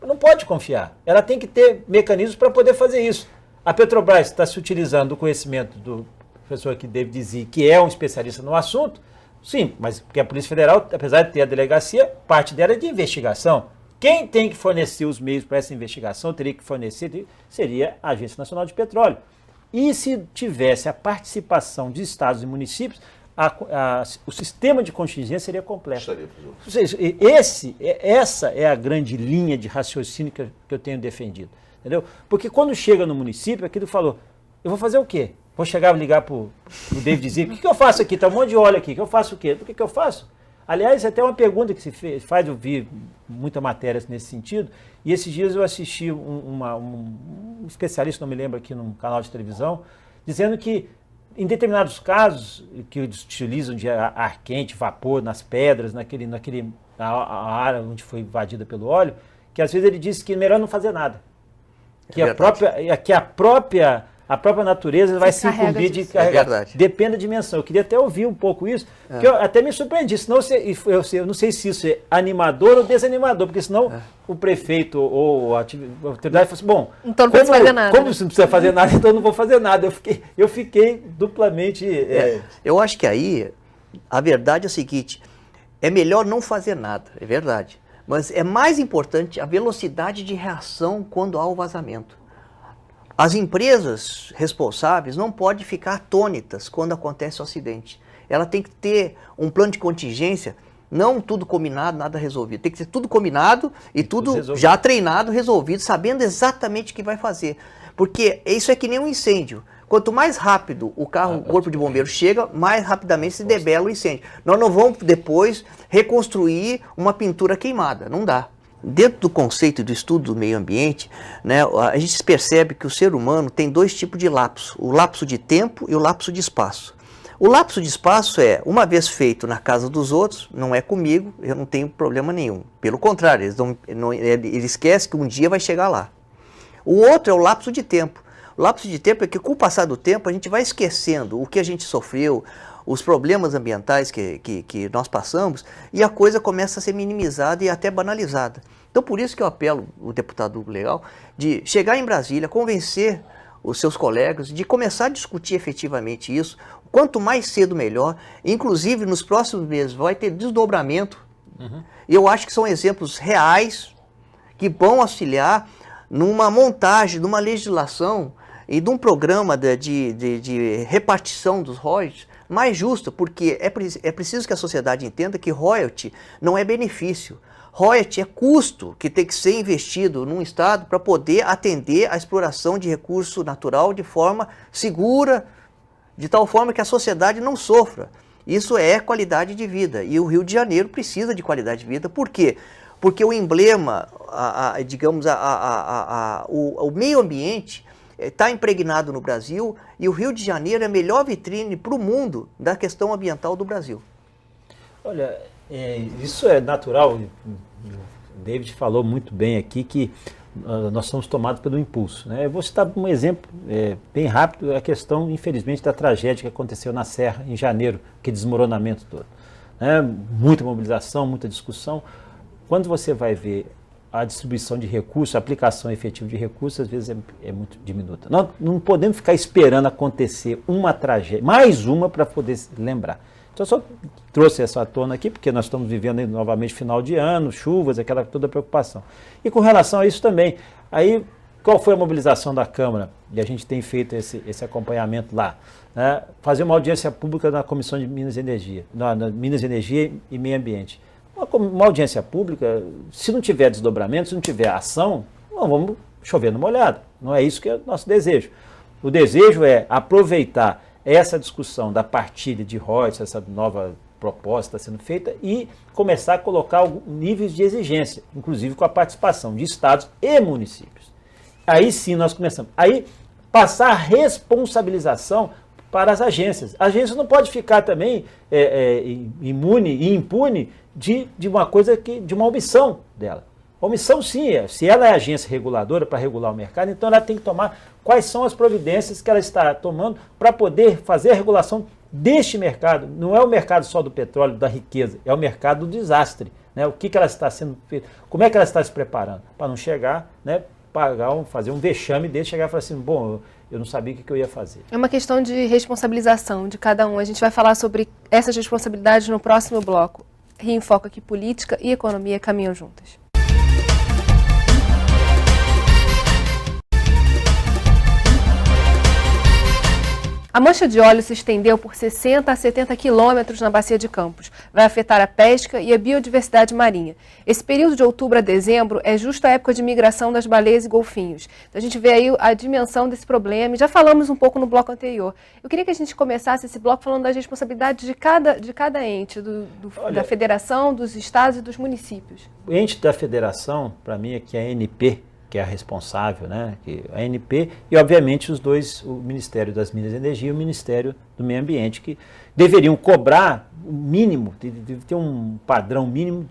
I: Não pode confiar. Ela tem que ter mecanismos para poder fazer isso. A Petrobras está se utilizando do conhecimento do professor aqui, David Zee, que é um especialista no assunto, Sim, mas porque a Polícia Federal, apesar de ter a delegacia, parte dela é de investigação. Quem tem que fornecer os meios para essa investigação, teria que fornecer, seria a Agência Nacional de Petróleo. E se tivesse a participação de estados e municípios, o sistema de contingência seria completo. Essa é a grande linha de raciocínio que eu tenho defendido. Entendeu? Porque quando chega no município, aquilo falou, eu vou fazer o quê? Vou chegar e ligar para o David e dizer, o que eu faço aqui? Está um monte de óleo aqui, o que eu faço o quê? O que eu faço? Aliás, até uma pergunta que se faz, eu vi muitas matérias nesse sentido, e esses dias eu assisti um especialista, não me lembro aqui num canal de televisão, dizendo que em determinados casos que eles utilizam de ar quente, vapor nas pedras, a área onde foi invadida pelo óleo, que às vezes ele disse que é melhor não fazer nada. Que a própria natureza vai se incumbir de carregar. Depende da dimensão. Eu queria até ouvir um pouco isso, porque eu até me surpreendi. Senão eu não sei se isso é animador ou desanimador, porque senão o prefeito ou a autoridade fala assim, bom,
A: então não precisa fazer nada.
I: Como você não precisa fazer nada, então eu não vou fazer nada. Eu fiquei duplamente...
K: Eu acho que aí a verdade é o seguinte, é melhor não fazer nada, é verdade. Mas é mais importante a velocidade de reação quando há o vazamento. As empresas responsáveis não podem ficar atônitas quando acontece o acidente. Ela tem que ter um plano de contingência, não tudo combinado, nada resolvido. Tem que ser tudo combinado e tudo já treinado, resolvido, sabendo exatamente o que vai fazer. Porque isso é que nem um incêndio. Quanto mais rápido o corpo de bombeiro chega, mais rapidamente se debela o incêndio. Nós não vamos depois reconstruir uma pintura queimada, não dá. Dentro do conceito do estudo do meio ambiente, né, a gente percebe que o ser humano tem dois tipos de lapso, o lapso de tempo e o lapso de espaço. O lapso de espaço é, uma vez feito na casa dos outros, não é comigo, eu não tenho problema nenhum. Pelo contrário, ele esquece que um dia vai chegar lá. O outro é o lapso de tempo. O lapso de tempo é que com o passar do tempo a gente vai esquecendo o que a gente sofreu, os problemas ambientais que nós passamos, e a coisa começa a ser minimizada e até banalizada. Então por isso que eu apelo o deputado Hugo Leal de chegar em Brasília, convencer os seus colegas de começar a discutir efetivamente isso, quanto mais cedo melhor, inclusive nos próximos meses vai ter desdobramento, e eu acho que são exemplos reais que vão auxiliar numa montagem, numa legislação e de um programa de repartição dos royalties mais justo, porque é preciso que a sociedade entenda que royalty não é benefício. Royalty é custo que tem que ser investido num Estado para poder atender a exploração de recurso natural de forma segura, de tal forma que a sociedade não sofra. Isso é qualidade de vida, e o Rio de Janeiro precisa de qualidade de vida. Por quê? Porque o emblema, o meio ambiente está impregnado no Brasil, e o Rio de Janeiro é a melhor vitrine para o mundo da questão ambiental do Brasil.
I: Olha, isso é natural. O David falou muito bem aqui que nós somos tomados pelo impulso, né? Eu vou citar um exemplo bem rápido, a questão, infelizmente, da tragédia que aconteceu na Serra em janeiro, que desmoronamento todo. Né? Muita mobilização, muita discussão. Quando você vai ver a distribuição de recursos, a aplicação efetiva de recursos, às vezes é muito diminuta. Nós não podemos ficar esperando acontecer uma tragédia, mais uma, para poder lembrar. Então, eu só trouxe essa à tona aqui, porque nós estamos vivendo novamente final de ano, chuvas, aquela toda preocupação. E com relação a isso também, aí, qual foi a mobilização da Câmara? E a gente tem feito esse acompanhamento lá. Né? Fazer uma audiência pública na Comissão de Minas e Energia, na Minas e Energia e Meio Ambiente. Uma audiência pública, se não tiver desdobramento, se não tiver ação, não vamos chover no molhado. Não é isso que é o nosso desejo. O desejo é aproveitar essa discussão da partilha de royalties, essa nova proposta sendo feita, e começar a colocar níveis de exigência, inclusive com a participação de estados e municípios. Aí sim nós começamos. Aí passar a responsabilização para as agências. A agência não pode ficar também imune e impune de uma coisa de uma omissão dela. Omissão, sim, se ela é agência reguladora para regular o mercado, então ela tem que tomar quais são as providências que ela está tomando para poder fazer a regulação deste mercado. Não é o mercado só do petróleo, da riqueza, é o mercado do desastre. Né? O que ela está sendo feita, como é que ela está se preparando para não chegar, né, fazer um vexame dele, chegar e falar assim, bom, eu não sabia o que eu ia fazer.
A: É uma questão de responsabilização de cada um. A gente vai falar sobre essas responsabilidades no próximo bloco. Rio em Foco aqui, política e economia caminham juntas. A mancha de óleo se estendeu por 60 a 70 quilômetros na Bacia de Campos. Vai afetar a pesca e a biodiversidade marinha. Esse período de outubro a dezembro é justo a época de migração das baleias e golfinhos. Então a gente vê aí a dimensão desse problema e já falamos um pouco no bloco anterior. Eu queria que a gente começasse esse bloco falando das responsabilidades de cada ente, da federação, dos estados e dos municípios.
I: O ente da federação, para mim, é que é a ANP, que é a responsável, né? A ANP e, obviamente, os dois, o Ministério das Minas e Energia e o Ministério do Meio Ambiente, que deveriam cobrar o mínimo, deve ter um padrão mínimo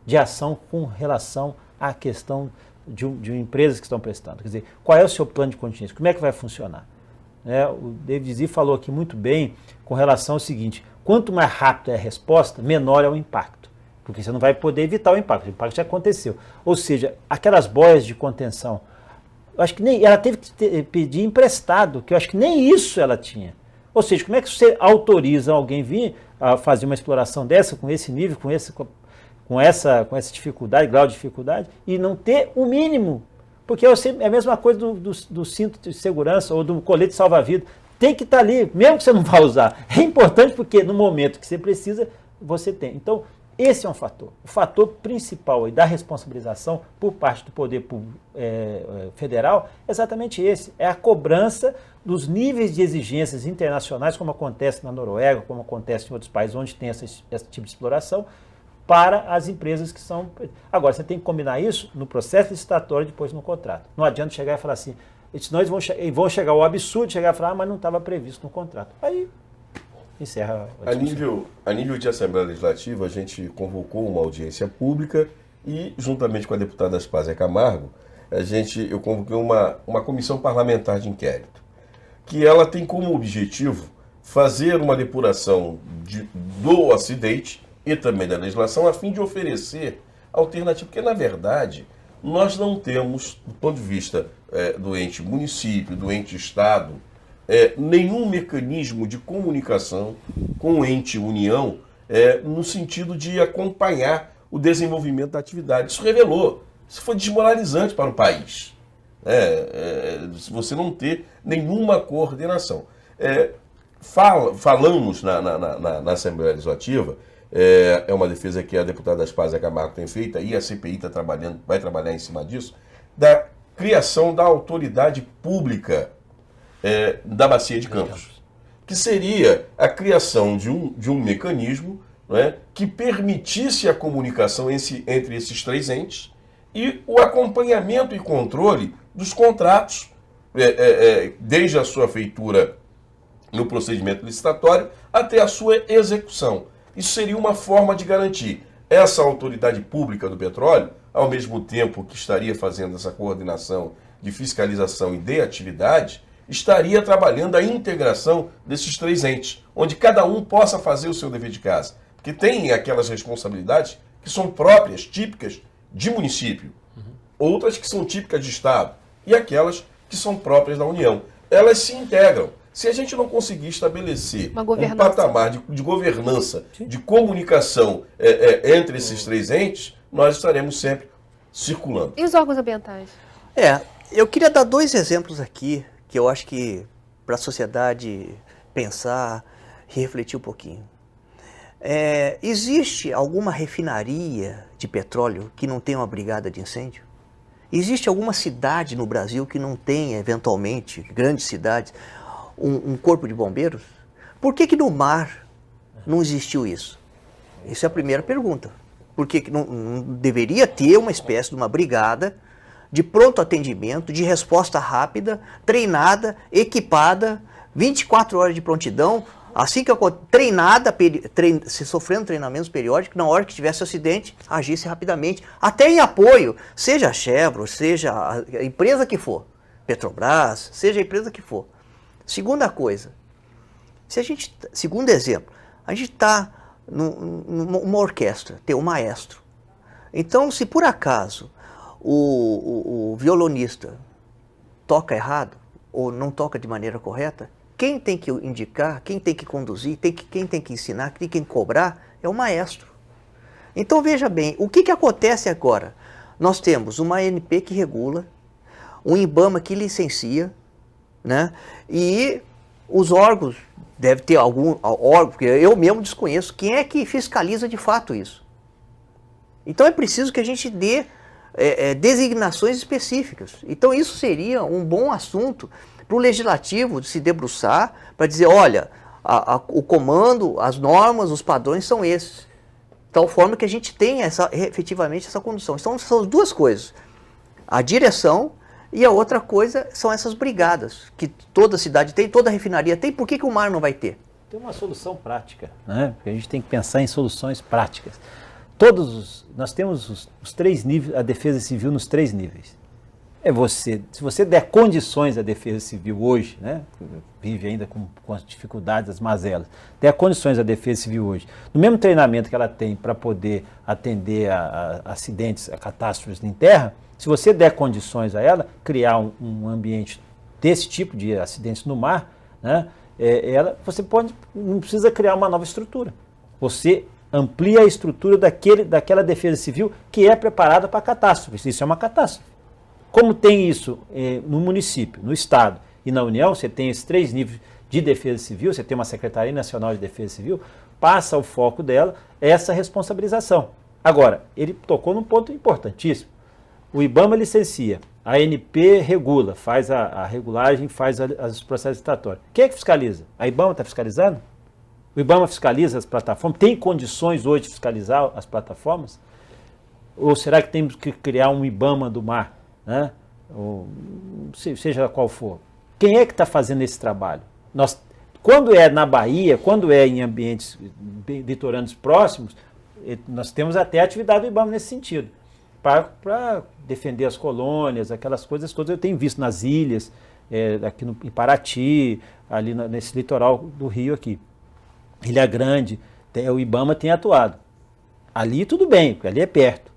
I: de ação com relação à questão de empresas que estão prestando. Quer dizer, qual é o seu plano de contingência? Como é que vai funcionar? O David Zi falou aqui muito bem com relação ao seguinte: quanto mais rápida é a resposta, menor é o impacto. Porque você não vai poder evitar o impacto já aconteceu. Ou seja, aquelas boias de contenção, eu acho que nem ela teve que pedir emprestado, que eu acho que nem isso ela tinha. Ou seja, como é que você autoriza alguém vir a fazer uma exploração dessa, com esse nível, com essa dificuldade, grau de dificuldade, e não ter o mínimo? Porque é a mesma coisa do cinto de segurança ou do colete salva-vida. Tem que estar ali, mesmo que você não vá usar. É importante porque no momento que você precisa, você tem. Então, esse é um fator. O fator principal aí da responsabilização por parte do poder federal é exatamente esse. É a cobrança dos níveis de exigências internacionais, como acontece na Noruega, como acontece em outros países onde tem esse tipo de exploração, para as empresas que são... Agora, você tem que combinar isso no processo licitatório e depois no contrato. Não adianta chegar e falar assim, senão eles vão chegar ao absurdo de chegar e falar, mas não estava previsto no contrato. Aí... encerra a
J: nível de Assembleia Legislativa, a gente convocou uma audiência pública e, juntamente com a deputada Aspásia Camargo, eu convoquei uma comissão parlamentar de inquérito, que ela tem como objetivo fazer uma depuração do acidente e também da legislação, a fim de oferecer alternativa, porque, na verdade, nós não temos, do ponto de vista do ente município, do ente Estado, nenhum mecanismo de comunicação com o ente União no sentido de acompanhar o desenvolvimento da atividade. Isso foi desmoralizante para o país. Se você não ter nenhuma coordenação. Falamos na Assembleia Legislativa, é uma defesa que a deputada Aspásia Camargo tem feita, e a CPI vai trabalhar em cima disso, da criação da autoridade pública da Bacia de Campos, que seria a criação de um mecanismo, que permitisse a comunicação entre esses três entes e o acompanhamento e controle dos contratos, desde a sua feitura no procedimento licitatório até a sua execução. Isso seria uma forma de garantir essa autoridade pública do petróleo, ao mesmo tempo que estaria fazendo essa coordenação de fiscalização e de atividade, estaria trabalhando a integração desses três entes, onde cada um possa fazer o seu dever de casa. Porque tem aquelas responsabilidades que são próprias, típicas de município, outras que são típicas de Estado, e aquelas que são próprias da União. Elas se integram. Se a gente não conseguir estabelecer um patamar de governança, de comunicação entre esses três entes, nós estaremos sempre circulando.
A: E os órgãos ambientais?
K: Eu queria dar dois exemplos aqui, que eu acho que para a sociedade pensar e refletir um pouquinho. Existe alguma refinaria de petróleo que não tenha uma brigada de incêndio? Existe alguma cidade no Brasil que não tenha, eventualmente, grandes cidades, um corpo de bombeiros? Por que no mar não existiu isso? Essa é a primeira pergunta. Por que não deveria ter uma espécie de uma brigada de pronto atendimento, de resposta rápida, treinada, equipada, 24 horas de prontidão, assim que treinada, se sofrendo treinamentos periódicos, na hora que tivesse acidente, agisse rapidamente, até em apoio, seja a Chevron, seja a empresa que for, Petrobras, seja a empresa que for. Segunda coisa, segundo exemplo, a gente está numa orquestra, tem um maestro. Então, se por acaso o violonista toca errado, ou não toca de maneira correta, quem tem que indicar, quem tem que conduzir, quem tem que ensinar, quem tem que cobrar é o maestro. Então veja bem, o que acontece agora? Nós temos uma ANP que regula, um IBAMA que licencia, né? E os órgãos, deve ter algum órgão, porque eu mesmo desconheço, quem é que fiscaliza de fato isso. Então é preciso que a gente dê designações específicas. Então isso seria um bom assunto para o legislativo se debruçar, para dizer, olha, o comando, as normas, os padrões são esses. De tal forma que a gente tenha efetivamente essa condução. Então são duas coisas. A direção e a outra coisa são essas brigadas, que toda cidade tem, toda refinaria tem. Por que o mar não vai ter?
I: Tem uma solução prática, né? Porque a gente tem que pensar em soluções práticas. Nós temos os 3 níveis, a defesa civil nos 3 níveis. Se você der condições à defesa civil hoje, né, vive ainda com as dificuldades, as mazelas, der condições à defesa civil hoje, no mesmo treinamento que ela tem para poder atender a acidentes, a catástrofes em terra, se você der condições a ela, criar um ambiente desse tipo de acidentes no mar, né, você não precisa criar uma nova estrutura. Você amplia a estrutura daquela defesa civil que é preparada para catástrofes. Isso é uma catástrofe. Como tem isso no município, no estado e na União, você tem esses 3 níveis de defesa civil, você tem uma Secretaria Nacional de Defesa Civil, passa o foco dela essa responsabilização. Agora, ele tocou num ponto importantíssimo. O IBAMA licencia, a ANP regula, faz a regulagem, faz os processos licitatórios. Quem é que fiscaliza? A IBAMA está fiscalizando? O IBAMA fiscaliza as plataformas? Tem condições hoje de fiscalizar as plataformas? Ou será que temos que criar um IBAMA do mar? Né? Ou, seja qual for. Quem é que está fazendo esse trabalho? Quando é na Bahia, quando é em ambientes litorâneos próximos, nós temos até atividade do IBAMA nesse sentido, para defender as colônias, aquelas coisas todas. Eu tenho visto nas ilhas, aqui em Paraty, ali nesse litoral do Rio aqui. Ilha Grande, o IBAMA tem atuado. Ali tudo bem, porque ali é perto.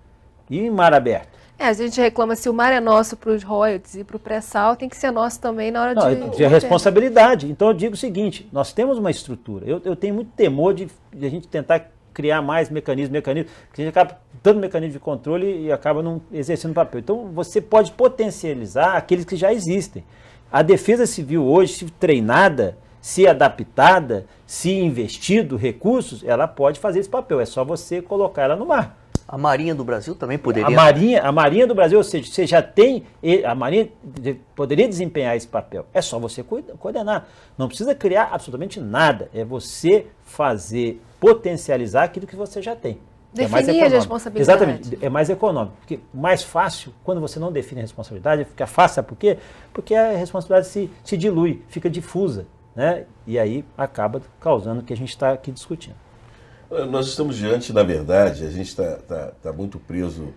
I: E em mar aberto?
A: A gente reclama se o mar é nosso para os royalties e para o pré-sal, tem que ser nosso também na hora
I: de responsabilidade. Então eu digo o seguinte, nós temos uma estrutura. Eu tenho muito temor de a gente tentar criar mais mecanismos, porque a gente acaba dando mecanismo de controle e acaba não exercendo papel. Então você pode potencializar aqueles que já existem. A defesa civil hoje, se treinada, se adaptada, se investido recursos, ela pode fazer esse papel. É só você colocar ela no mar.
K: A Marinha do Brasil também poderia...
I: A Marinha do Brasil, ou seja, você já tem... A Marinha poderia desempenhar esse papel. É só você coordenar. Não precisa criar absolutamente nada. É você potencializar aquilo que você já tem.
A: Definir a responsabilidade.
I: Exatamente. É mais econômico. Porque mais fácil, quando você não define a responsabilidade, fica fácil, sabe por quê? Porque a responsabilidade se dilui, fica difusa, né? E aí acaba causando o que a gente está aqui discutindo.
J: Nós estamos diante, na verdade, a gente está muito preso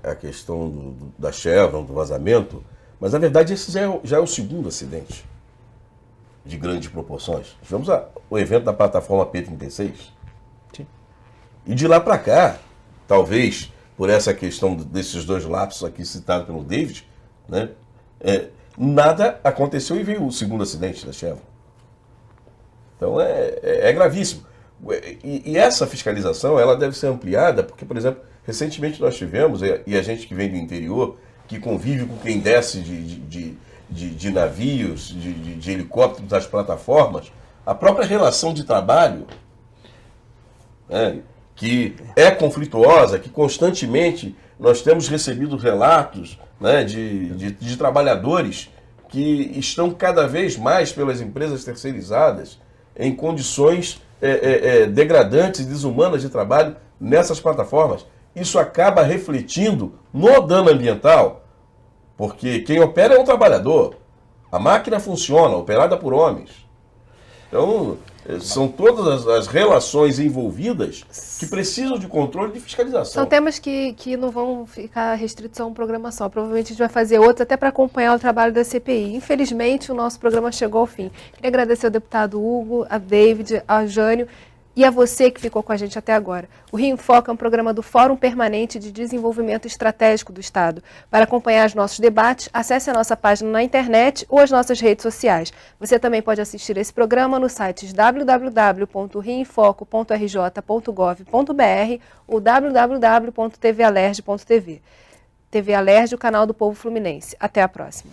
J: à questão da Chevron, do vazamento, mas na verdade esse já é o segundo acidente de grandes proporções. Tivemos o evento da plataforma P36.
I: Sim.
J: E de lá para cá, talvez por essa questão desses 2 lapsos aqui citados pelo David, né, nada aconteceu e veio o segundo acidente da Chevron. Então é gravíssimo. E essa fiscalização ela deve ser ampliada, porque, por exemplo, recentemente nós tivemos, e a gente que vem do interior, que convive com quem desce de navios, de helicópteros das plataformas, a própria relação de trabalho, né, que é conflituosa, que constantemente nós temos recebido relatos, né, de trabalhadores que estão cada vez mais pelas empresas terceirizadas em condições degradantes e desumanas de trabalho nessas plataformas. Isso acaba refletindo no dano ambiental, porque quem opera é um trabalhador. A máquina funciona, operada por homens. Então, são todas as relações envolvidas que precisam de controle e de fiscalização.
A: São temas que não vão ficar restritos a um programa só. Provavelmente a gente vai fazer outros até para acompanhar o trabalho da CPI. Infelizmente, o nosso programa chegou ao fim. Queria agradecer ao deputado Hugo, a David, a Jânio. E a você que ficou com a gente até agora. O Rio em Foco é um programa do Fórum Permanente de Desenvolvimento Estratégico do Estado. Para acompanhar os nossos debates, acesse a nossa página na internet ou as nossas redes sociais. Você também pode assistir esse programa nos sites www.rioemfoco.rj.gov.br ou www.tvalerj.tv. TV Alerj, o canal do Povo Fluminense. Até a próxima.